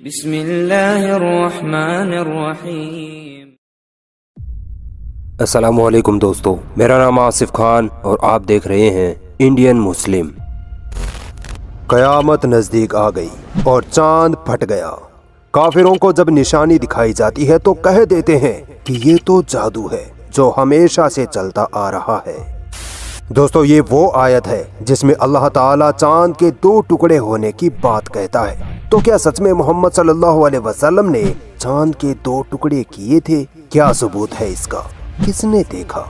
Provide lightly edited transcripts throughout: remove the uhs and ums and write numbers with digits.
बिस्मिल्लाहिर्रहमानिर्रहीम। अस्सलामुअलैकुम दोस्तों, मेरा नाम आसिफ खान और आप देख रहे हैं इंडियन मुस्लिम। कयामत नज़दीक आ गई और चांद फट गया। काफिरों को जब निशानी दिखाई जाती है तो कह देते हैं कि ये तो जादू है जो हमेशा से चलता आ रहा है। दोस्तों, ये वो आयत है जिसमें अल्लाह ताला चांद के दो टुकड़े होने की बात कहता है। तो क्या सच में मोहम्मद सल्लल्लाहु अलैहि वसल्लम ने चांद के दो टुकड़े किए थे? क्या सबूत है इसका? किसने देखा?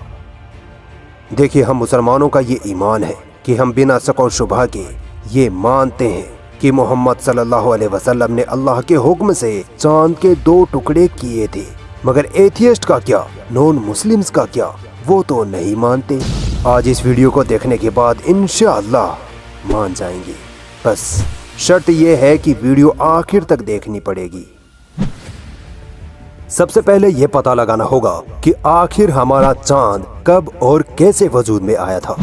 देखिए, हम मुसलमानों का ये ईमान है कि हम बिना शक और शुबह के ये मानते हैं कि मोहम्मद सल्लल्लाहु अलैहि वसल्लम ने अल्लाह के हुक्म से चांद के दो टुकड़े किए थे। मगर एथियस्ट का क्या, नॉन मुस्लिम्स का क्या, वो तो नहीं मानते। आज इस वीडियो को देखने के बाद इंशाअल्लाह मान जाएंगे। बस शर्त ये है कि वीडियो आखिर तक देखनी पड़ेगी। सबसे पहले ये पता लगाना होगा कि आखिर हमारा चांद कब और कैसे वजूद में आया था।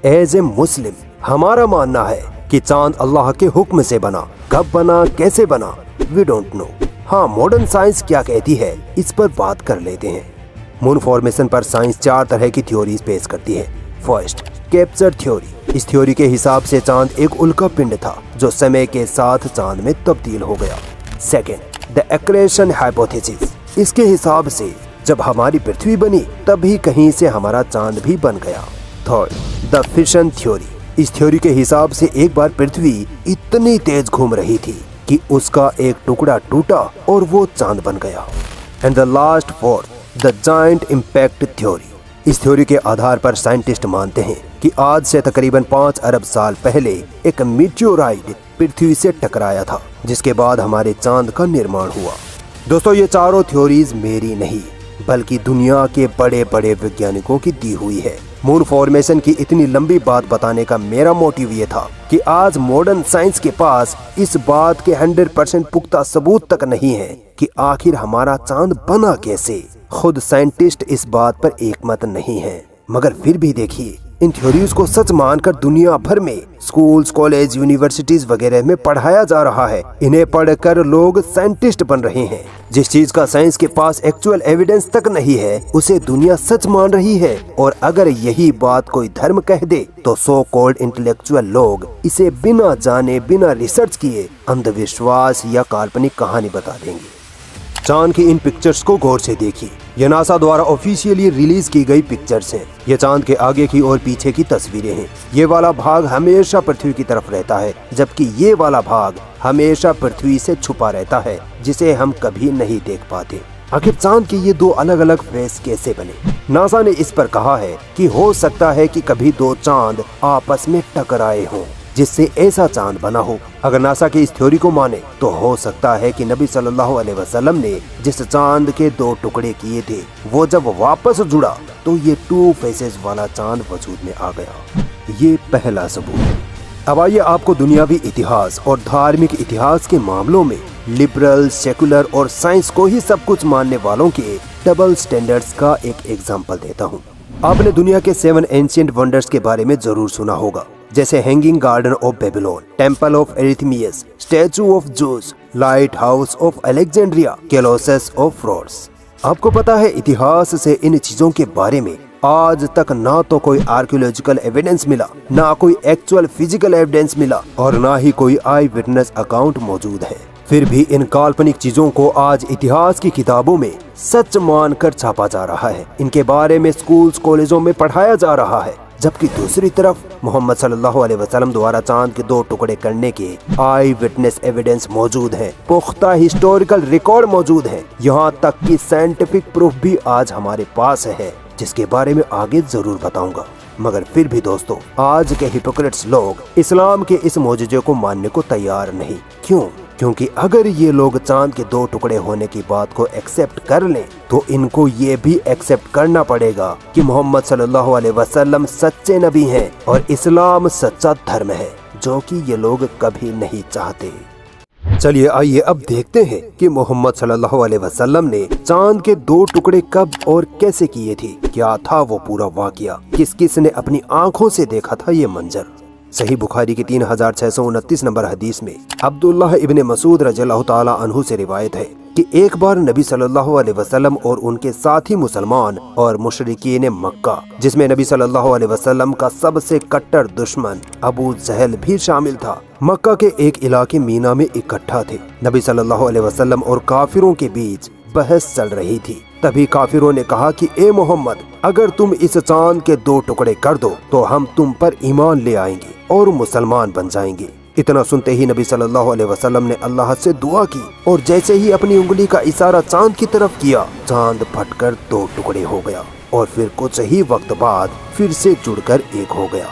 एज ए मुस्लिम हमारा मानना है कि चांद अल्लाह के हुक्म से बना। कब बना, कैसे बना, वी डोंट नो। हाँ, मॉडर्न साइंस क्या कहती है इस पर बात कर लेते हैं। मून फॉर्मेशन पर साइंस 4 तरह की थ्योरीज पेश करती है। First, capture theory. इस थ्योरी के हिसाब से चांद एक उल्का पिंड था जो समय के साथ चांद में तब्दील हो गया। Second, the accretion hypothesis. इसके हिसाब से जब हमारी पृथ्वी बनी तभी कहीं से हमारा चांद भी बन गया। Third, the fission theory. इस थ्योरी के हिसाब से एक बार पृथ्वी इतनी तेज घूम रही थी कि उसका एक टुकड़ा टूटा और वो चांद बन गया। And the last, fourth, the giant impact theory. इस थ्योरी के आधार पर साइंटिस्ट मानते हैं कि आज से तकरीबन 5 अरब साल पहले एक मीटियोराइट पृथ्वी से टकराया था, जिसके बाद हमारे चांद का निर्माण हुआ। दोस्तों, ये चारों थ्योरीज मेरी नहीं बल्कि दुनिया के बड़े बड़े वैज्ञानिकों की दी हुई है। मून फॉर्मेशन की इतनी लंबी बात बताने का मेरा मोटिव ये था कि आज मॉडर्न साइंस के पास इस बात के 100% पुख्ता सबूत तक नहीं है कि आखिर हमारा चांद बना कैसे। खुद साइंटिस्ट इस बात पर एकमत नहीं है, मगर फिर भी देखिए, इन थ्योरीज को सच मानकर दुनिया भर में स्कूल्स, कॉलेज, यूनिवर्सिटीज वगैरह में पढ़ाया जा रहा है। इन्हें पढ़कर लोग साइंटिस्ट बन रहे हैं। जिस चीज का साइंस के पास एक्चुअल एविडेंस तक नहीं है उसे दुनिया सच मान रही है। और अगर यही बात कोई धर्म कह दे तो सो कॉल्ड इंटेलेक्चुअल लोग इसे बिना जाने, बिना रिसर्च किए अंधविश्वास या काल्पनिक कहानी बता देंगे। चांद की इन पिक्चर्स को गौर से देखिए। ये नासा द्वारा ऑफिशियली रिलीज की गई पिक्चर्स हैं। ये चांद के आगे की और पीछे की तस्वीरें हैं। ये वाला भाग हमेशा पृथ्वी की तरफ रहता है, जबकि ये वाला भाग हमेशा पृथ्वी से छुपा रहता है, जिसे हम कभी नहीं देख पाते। आखिर चांद के ये दो अलग अलग फेस कैसे बने? नासा ने इस पर कहा है कि हो सकता है कि कभी दो चांद आपस में टकराए हों, जिससे ऐसा चांद बना हो। अगर नासा की इस थ्योरी को माने तो हो सकता है कि नबी सल्लल्लाहु अलैहि वसल्लम ने जिस चांद के दो टुकड़े किए थे वो जब वापस जुड़ा तो ये 2 फेसेस वाला चांद वजूद में आ गया। ये पहला सबूत। अब आइए आपको दुनियावी इतिहास और धार्मिक इतिहास के मामलों में लिबरल, सेकुलर और साइंस को ही सब कुछ मानने वालों के डबल स्टैंडर्ड्स का एक एग्जाम्पल देता हूँ। आपने दुनिया के 7 एंशिएंट वंडर्स के बारे में जरूर सुना होगा, जैसे hanging garden of Babylon, temple of Artemis, statue of Zeus, lighthouse of Alexandria, colossus of Rhodes. आपको पता है, इतिहास से इन चीजों के बारे में आज तक ना तो कोई आर्कियोलॉजिकल एविडेंस मिला, ना कोई एक्चुअल फिजिकल एविडेंस मिला और ना ही कोई आई विटनेस अकाउंट मौजूद है। फिर भी इन काल्पनिक चीजों को आज इतिहास की किताबों में सच मानकर छापा जा रहा है। इनके बारे में स्कूल्स, कॉलेजों में पढ़ाया जा रहा है। जबकि दूसरी तरफ मोहम्मद सल्लल्लाहु अलैहि वसल्लम द्वारा चांद के 2 टुकड़े करने के आई विटनेस एविडेंस मौजूद है, पुख्ता हिस्टोरिकल रिकॉर्ड मौजूद है, यहाँ तक कि साइंटिफिक प्रूफ भी आज हमारे पास है, जिसके बारे में आगे जरूर बताऊंगा। मगर फिर भी दोस्तों, आज के हिपोक्रेट्स लोग इस्लाम के इस मौजूदे को मानने को तैयार नहीं। क्यों? क्योंकि अगर ये लोग चांद के 2 टुकड़े होने की बात को एक्सेप्ट कर लें तो इनको ये भी एक्सेप्ट करना पड़ेगा कि मोहम्मद सल्लल्लाहु अलैहि वसल्लम सच्चे नबी हैं और इस्लाम सच्चा धर्म है, जो कि ये लोग कभी नहीं चाहते। चलिए आइए अब देखते हैं कि मोहम्मद सल्लल्लाहु अलैहि वसल्लम ने चांद के 2 टुकड़े कब और कैसे किए थे। क्या था वो पूरा वाकया? किस किस ने अपनी आंखों से देखा था ये मंजर? सही बुखारी की 3629 नंबर हदीस में अब्दुल्लाह इब्ने मसूद रज़ियल्लाहु ताला अन्हु से रिवायत है कि एक बार नबी सल्लल्लाहु अलैहि वसल्लम और उनके साथी मुसलमान और मुशरिकीन मक्का, जिसमें नबी सल्लल्लाहु अलैहि वसल्लम का सबसे कट्टर दुश्मन अबू जहल भी शामिल था, मक्का के एक इलाके मीना में इकट्ठा थे। नबी सल्लल्लाहु अलैहि वसल्लम और काफिरों के बीच बहस चल रही थी। तभी काफिरों ने कहा कि ए मोहम्मद, अगर तुम इस चांद के 2 टुकड़े कर दो तो हम तुम पर ईमान ले आएंगे और मुसलमान बन जाएंगे। इतना सुनते ही नबी सल्लल्लाहु अलैहि वसल्लम ने अल्लाह से दुआ की और जैसे ही अपनी उंगली का इशारा चांद की तरफ किया, चांद फटकर 2 टुकड़े हो गया और फिर कुछ ही वक्त बाद फिर से जुड़कर एक हो गया।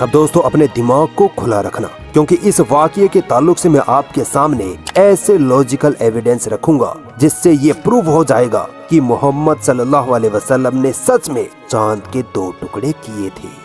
अब दोस्तों, अपने दिमाग को खुला रखना, क्योंकि इस वाक़ये के ताल्लुक से मैं आपके सामने ऐसे लॉजिकल एविडेंस रखूंगा जिससे ये प्रूव हो जाएगा कि मोहम्मद सल्लल्लाहु अलैहि वसल्लम ने सच में चांद के 2 टुकड़े किए थे।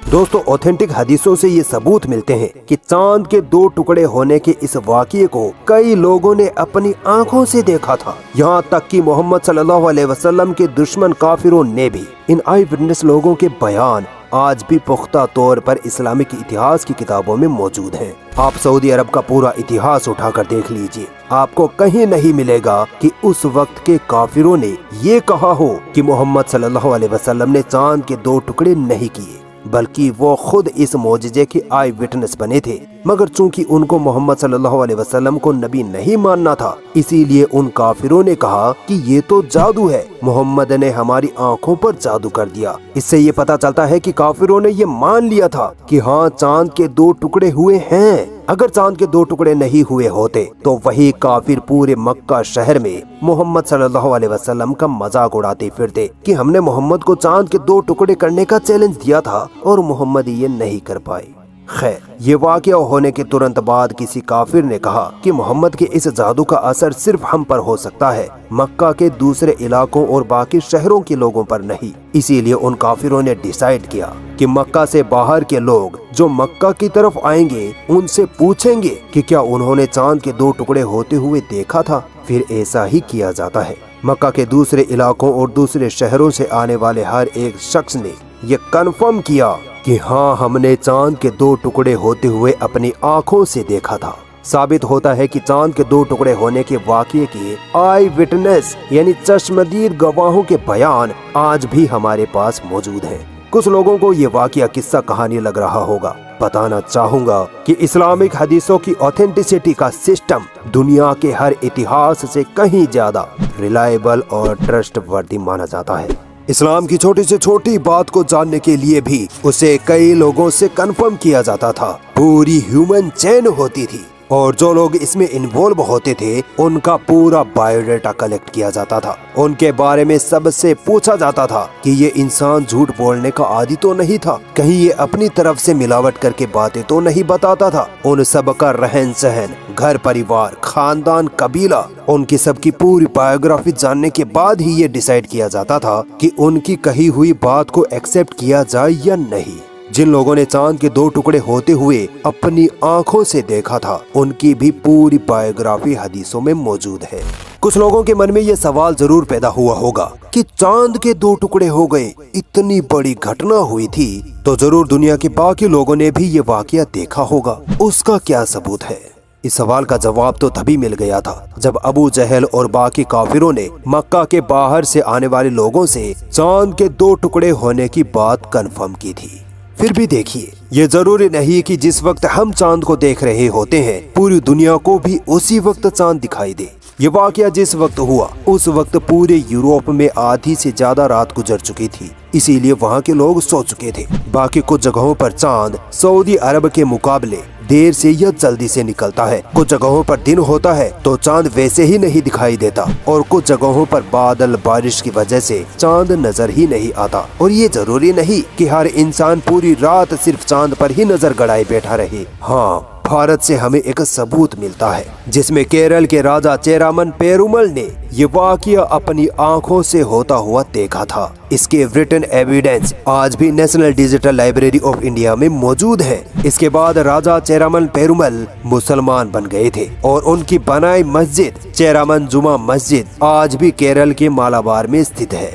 दोस्तों, ऑथेंटिक हदीसों से ये सबूत मिलते हैं कि चांद के 2 टुकड़े होने के इस वाक़ये को कई लोगों ने अपनी आंखों से देखा था। यहाँ तक कि मोहम्मद सल्लल्लाहु अलैहि वसल्लम के दुश्मन काफिरों ने भी। इन आई विटनेस लोगों के बयान आज भी पुख्ता तौर पर इस्लामिक इतिहास की किताबों में मौजूद हैं। आप सऊदी अरब का पूरा इतिहास उठाकर देख लीजिए, आपको कहीं नहीं मिलेगा कि उस वक्त के काफिरों ने ये कहा हो कि मोहम्मद सल्लल्लाहु अलैहि वसल्लम ने चांद के 2 टुकड़े नहीं किए, बल्कि वो खुद इस मोजिजे के आई विटनेस बने थे। मगर चूंकि उनको मोहम्मद सल्लल्लाहु अलैहि वसल्लम को नबी नहीं मानना था, इसीलिए उन काफिरों ने कहा कि ये तो जादू है, मोहम्मद ने हमारी आंखों पर जादू कर दिया। इससे ये पता चलता है कि काफिरों ने ये मान लिया था कि हाँ, चांद के 2 टुकड़े हुए हैं। अगर चांद के 2 टुकड़े नहीं हुए होते तो वही काफिर पूरे मक्का शहर में मोहम्मद सल्लल्लाहु अलैहि वसल्लम का मजाक उड़ाते फिरते कि हमने मोहम्मद को चांद के 2 टुकड़े करने का चैलेंज दिया था और मोहम्मद ये नहीं कर पाए। खैर, ये वाक़या होने के तुरंत बाद किसी काफिर ने कहा कि मोहम्मद के इस जादू का असर सिर्फ हम पर हो सकता है, मक्का के दूसरे इलाकों और बाकी शहरों के लोगों पर नहीं। इसीलिए उन काफिरों ने डिसाइड किया कि मक्का से बाहर के लोग जो मक्का की तरफ आएंगे उनसे पूछेंगे कि क्या उन्होंने चांद के 2 टुकड़े होते हुए देखा था। फिर ऐसा ही किया जाता है। मक्का के दूसरे इलाकों और दूसरे शहरों से आने वाले हर एक शख्स ने ये कन्फर्म किया कि हाँ, हमने चांद के 2 टुकड़े होते हुए अपनी आंखों से देखा था। साबित होता है कि चांद के 2 टुकड़े होने के वाक़ये के आई विटनेस यानी चश्मदीद गवाहों के बयान आज भी हमारे पास मौजूद हैं। कुछ लोगों को ये वाक़या किस्सा कहानी लग रहा होगा। बताना चाहूँगा कि इस्लामिक हदीसों की ऑथेंटिसिटी का सिस्टम दुनिया के हर इतिहास से कहीं ज्यादा रिलायबल और ट्रस्टवर्दी माना जाता है। इस्लाम की छोटी से छोटी बात को जानने के लिए भी उसे कई लोगों से कंफर्म किया जाता था। पूरी ह्यूमन चेन होती थी और जो लोग इसमें इन्वॉल्व होते थे उनका पूरा बायोडाटा कलेक्ट किया जाता था। उनके बारे में सबसे पूछा जाता था कि ये इंसान झूठ बोलने का आदी तो नहीं था, कहीं ये अपनी तरफ से मिलावट करके बातें तो नहीं बताता था। उन सब का रहन सहन, घर परिवार, खानदान, कबीला, उनकी सबकी पूरी बायोग्राफी जानने के बाद ही ये डिसाइड किया जाता था कि उनकी कही हुई बात को एक्सेप्ट किया जाए या नहीं। जिन लोगों ने चांद के 2 टुकड़े होते हुए अपनी आंखों से देखा था उनकी भी पूरी बायोग्राफी हदीसों में मौजूद है। कुछ लोगों के मन में ये सवाल जरूर पैदा हुआ होगा कि चांद के 2 टुकड़े हो गए, इतनी बड़ी घटना हुई थी तो जरूर दुनिया के बाकी लोगों ने भी ये वाकया देखा होगा, उसका क्या सबूत है? इस सवाल का जवाब तो तभी मिल गया था जब अबू जहल और बाकी काफिरों ने मक्का के बाहर से आने वाले लोगों से चांद के 2 टुकड़े होने की बात कंफर्म की थी। फिर भी देखिए, ये जरूरी नहीं कि जिस वक्त हम चांद को देख रहे होते हैं पूरी दुनिया को भी उसी वक्त चांद दिखाई दे। ये वाकया जिस वक्त हुआ उस वक्त पूरे यूरोप में आधी से ज्यादा रात गुजर चुकी थी, इसीलिए वहाँ के लोग सो चुके थे। बाकी कुछ जगहों पर चांद सऊदी अरब के मुकाबले देर से या जल्दी से निकलता है। कुछ जगहों पर दिन होता है तो चांद वैसे ही नहीं दिखाई देता और कुछ जगहों पर बादल बारिश की वजह से चांद नजर ही नहीं आता। और ये जरूरी नहीं कि हर इंसान पूरी रात सिर्फ चांद पर ही नजर गड़ाए बैठा रहे। हाँ, भारत से हमें एक सबूत मिलता है जिसमें केरल के राजा चेरामन पेरुमल ने ये वाकया अपनी आंखों से होता हुआ देखा था। इसके रिटन एविडेंस आज भी national digital library of India में मौजूद है। इसके बाद राजा चेरामन पेरुमल मुसलमान बन गए थे और उनकी बनाई मस्जिद चेरामन जुमा मस्जिद आज भी केरल के मालाबार में स्थित है।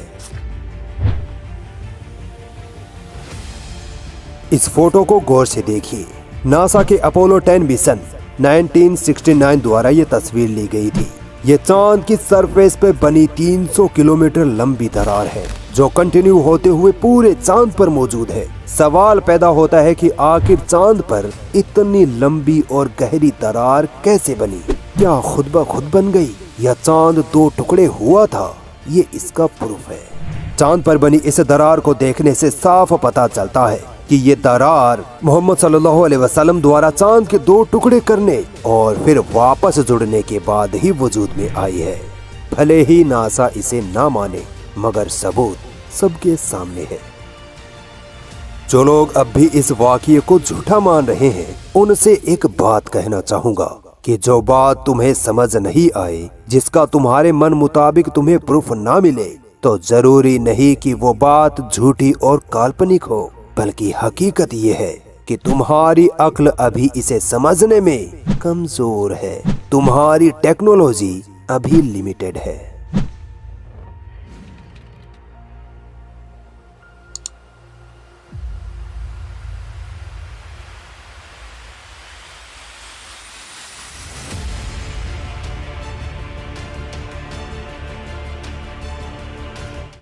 इस फोटो को गौर से देखिए। नासा के अपोलो 10 मिशन 1969 द्वारा ये तस्वीर ली गई थी। ये चांद की सरफेस पे बनी 300 किलोमीटर लंबी दरार है जो कंटिन्यू होते हुए पूरे चांद पर मौजूद है। सवाल पैदा होता है कि आखिर चांद पर इतनी लंबी और गहरी दरार कैसे बनी? क्या खुद ब खुद बन गई या चांद 2 टुकड़े हुआ था? ये इसका प्रूफ है। चांद पर बनी इस दरार को देखने से साफ पता चलता है कि ये दरार मोहम्मद सल्लल्लाहु अलैहि वसल्लम द्वारा चांद के 2 टुकड़े करने और फिर वापस जुड़ने के बाद ही वजूद में आई है। भले ही नासा इसे ना माने मगर सबूत सबके सामने है। जो लोग अब भी इस वाक़ये को झूठा मान रहे हैं उनसे एक बात कहना चाहूंगा कि जो बात तुम्हें समझ नहीं आए, जिसका तुम्हारे मन मुताबिक तुम्हें प्रूफ ना मिले, तो जरूरी नहीं कि वो बात झूठी और काल्पनिक हो, बल्कि हकीकत ये है कि तुम्हारी अक्ल अभी इसे समझने में कमजोर है। तुम्हारी टेक्नोलॉजी अभी लिमिटेड है।